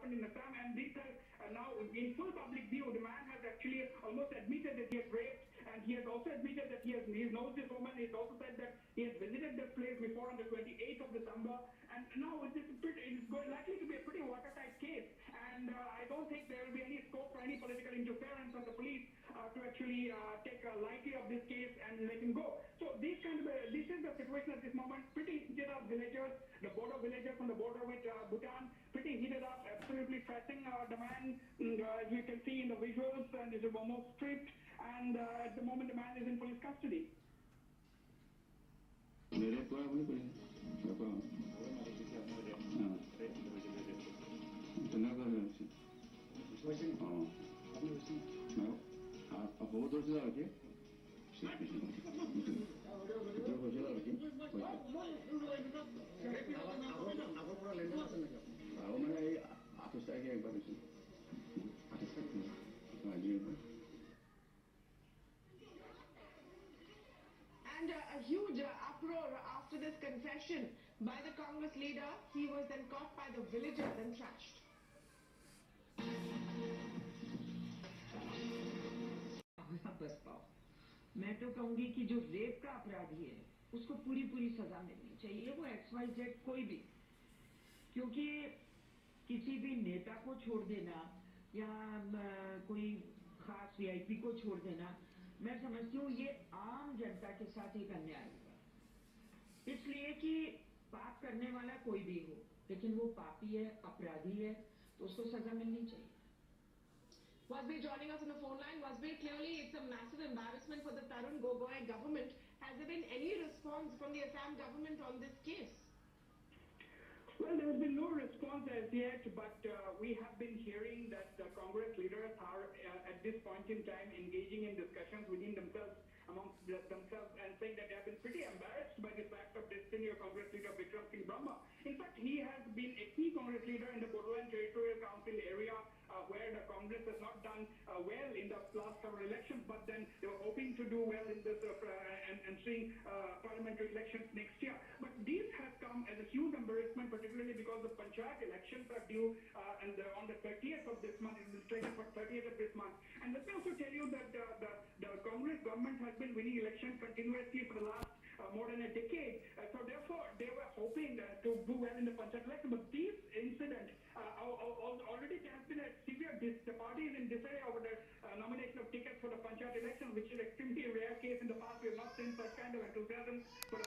happened in Assam, and this has now in full public view. The man has actually almost admitted that he has raped, and he has also admitted that he knows this woman. He's also said that he has visited this place before on the 28th of December, and now it is likely to be a pretty watertight case, and I don't think there will be any scope for any political interference of the police to actually take lightly of this case and let him go. So this is the situation at this moment. Pretty heated up villagers, the border villagers on the border with Bhutan, pretty heated up, absolutely pressing the man, as you can see in the visuals, and is almost stripped, and at the moment the man is in police custody. And a huge uproar after this confession by the Congress leader. He was then caught by the villagers and trashed. बस पाओ। मैं तो कहूंगी कि जो rape का अपराधी है उसको पूरी सजा मिलनी चाहिए, वो XYZ कोई भी, क्योंकि किसी भी नेता को छोड़ देना या कोई खास VIP को छोड़ देना, मैं समझती हूँ ये आम जनता के साथ एक अन्याय होगा, इसलिए कि पाप करने वाला कोई भी हो, लेकिन वो पापी है, अपराधी है, तो उसको सजा मिलनी चाहिए। Wasbir joining us on the phone line. Wasbir, clearly it's a massive embarrassment for the Tarun Gogoi government. Has there been any response from the Assam government on this case? Well, there has been no response as yet, but we have been hearing that the Congress leaders are at this point in time engaging in discussions within themselves, amongst themselves, and saying that they have been pretty embarrassed by this act of this senior Congress leader Vikram Singh Brahma. In fact, he has been a key Congress leader in the Bodoland Territorial Council area, where the Congress has not done well in the last several elections, but then they were hoping to do well in this and seeing parliamentary elections next year. But this has come as a huge embarrassment, particularly because the Panchayat elections are due on the 30th of this month. It is slated for 30th of this month. And let me also tell you that the Congress government has been winning elections continuously for the last more than a decade. So therefore, they were hoping to do well in the Panchayat election. But